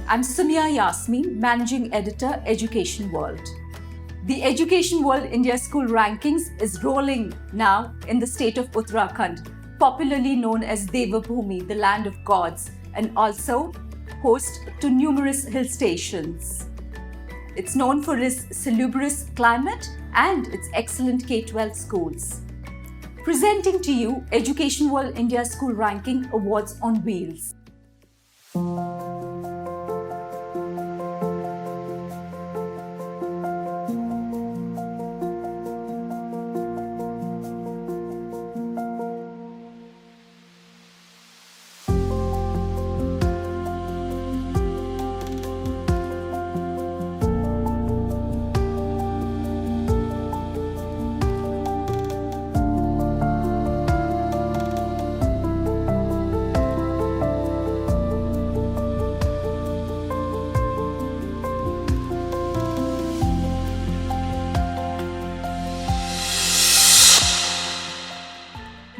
I'm Sonia Yasmin, Managing Editor, Education World. The Education World India School Rankings is rolling now in the state of Uttarakhand, popularly known as Devabhoomi, the land of gods, and also host to numerous hill stations. It's known for its salubrious climate and its excellent K-12 schools. Presenting to you Education World India School Ranking Awards on Wheels.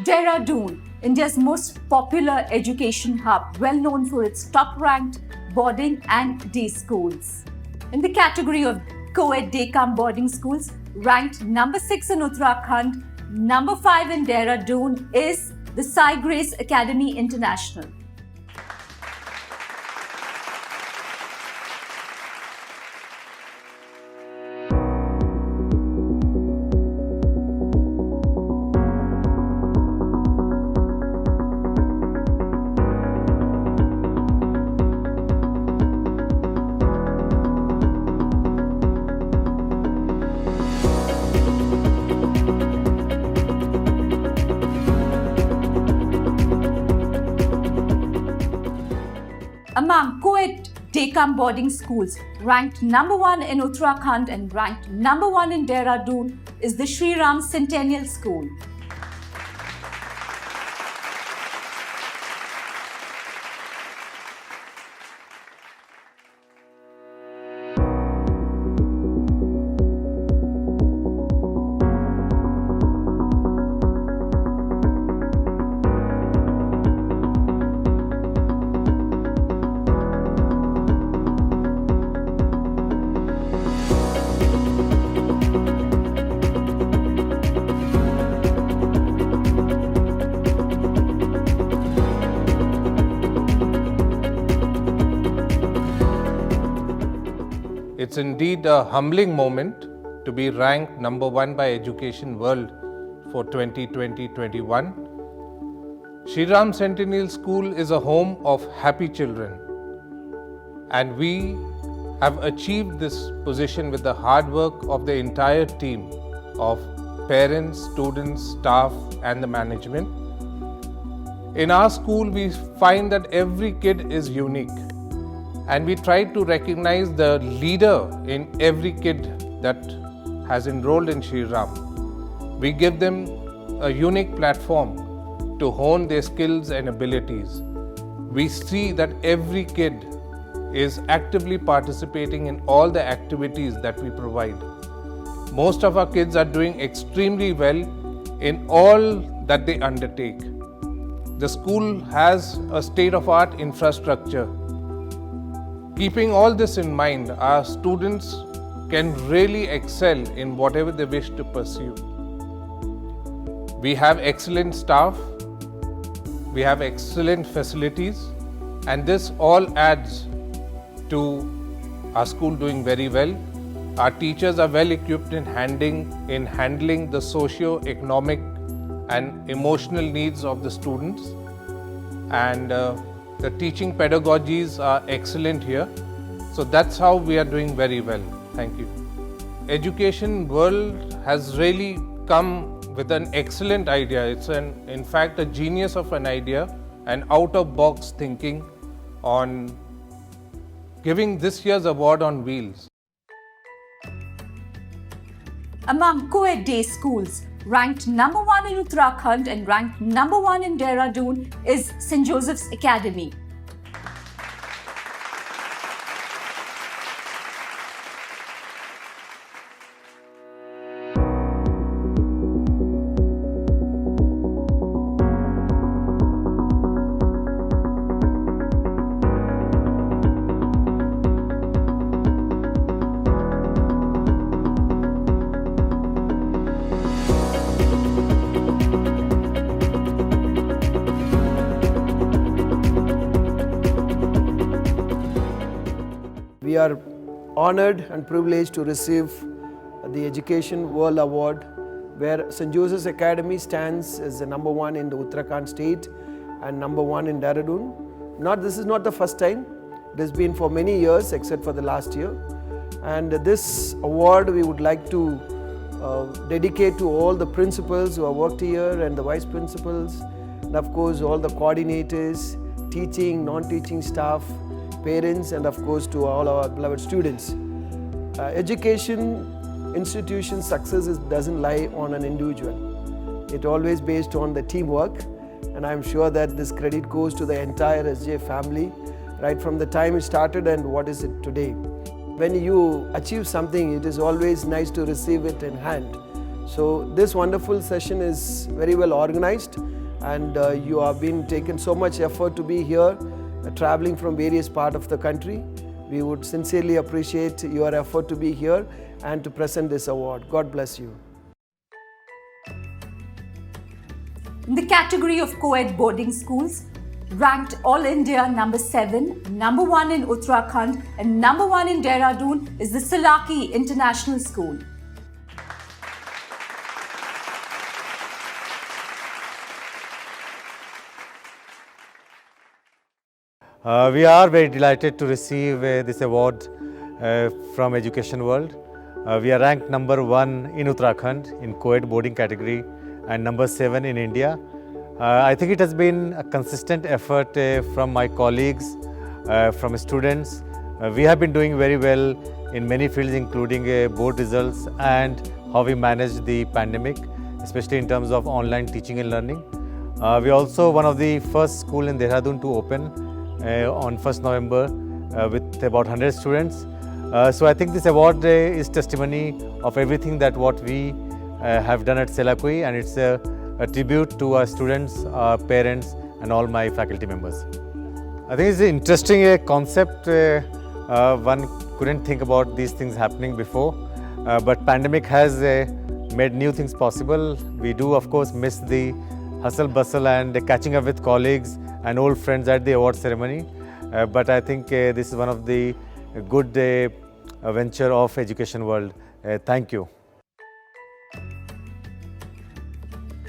Dehradun, India's most popular education hub, well known for its top-ranked boarding and day schools. In the category of co-ed day-camp boarding schools, ranked number 6 in Uttarakhand, number 5 in Dehradun is the Sai Grace Academy International. Among co-ed day-camp boarding schools, ranked number 1 in Uttarakhand and ranked number 1 in Dehradun is the Shri Ram Centennial School. It's indeed a humbling moment to be ranked number 1 by Education World for 2020-21. Shri Ram Centennial School is a home of happy children, and we have achieved this position with the hard work of the entire team of parents, students, staff and the management. In our school, we find that every kid is unique, and we try to recognize the leader in every kid that has enrolled in Shri Ram. We give them a unique platform to hone their skills and abilities. We see that every kid is actively participating in all the activities that we provide. Most of our kids are doing extremely well in all that they undertake. The school has a state-of-the-art infrastructure. Keeping all this in mind, our students can really excel in whatever they wish to pursue. We have excellent staff, we have excellent facilities, and this all adds to our school doing very well. Our teachers are well equipped in handling the socio-economic and emotional needs of the students, and the teaching pedagogies are excellent here. So that's how we are doing very well. Thank you. Education World has really come with an excellent idea. It's in fact a genius of an idea, and out-of-box thinking on giving this year's award on wheels. Among co-ed day schools, ranked number 1 in Uttarakhand and ranked number 1 in Dehradun is St. Joseph's Academy. We are honored and privileged to receive the Education World Award, where St. Joseph's Academy stands as the number one in the Uttarakhand state and number one in Dehradun. This is not the first time. It has been for many years except for the last year. And this award we would like to dedicate to all the principals who have worked here and the vice principals, and of course all the coordinators, teaching, non-teaching staff, parents, and of course to all our beloved students. Education institution success doesn't lie on an individual. It always based on the teamwork, and I'm sure that this credit goes to the entire SJ family, right from the time it started and what is it today. When you achieve something, it is always nice to receive it in hand. So this wonderful session is very well organized, and you have been taken so much effort to be here, traveling from various parts of the country. We would sincerely appreciate your effort to be here and to present this award. God bless you. In the category of co-ed boarding schools, ranked All India number 7, number 1 in Uttarakhand and number 1 in Dehradun is the Salaki International School. We are very delighted to receive this award from Education World. We are ranked number 1 in Uttarakhand in co-ed boarding category and number 7 in India. I think it has been a consistent effort from my colleagues, from students. We have been doing very well in many fields, including board results and how we manage the pandemic, especially in terms of online teaching and learning. We are also one of the first school in Dehradun to open on 1st November with about 100 students. So I think this award is testimony of everything that what we have done at Selakoi, and it's a tribute to our students, our parents, and all my faculty members. I think it's an interesting concept. One couldn't think about these things happening before, but pandemic has made new things possible. We do, of course, miss the hustle bustle and catching up with colleagues and old friends at the award ceremony. But I think this is one of the good venture of Education World. Thank you.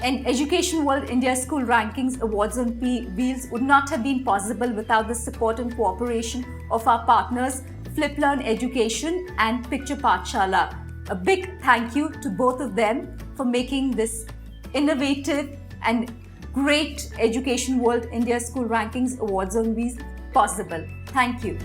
And Education World India School Rankings Awards on Wheels would not have been possible without the support and cooperation of our partners, FlipLearn Education and Picture Pathshala. A big thank you to both of them for making this innovative and great Education World India School Rankings Awards on Wheels possible. Thank you.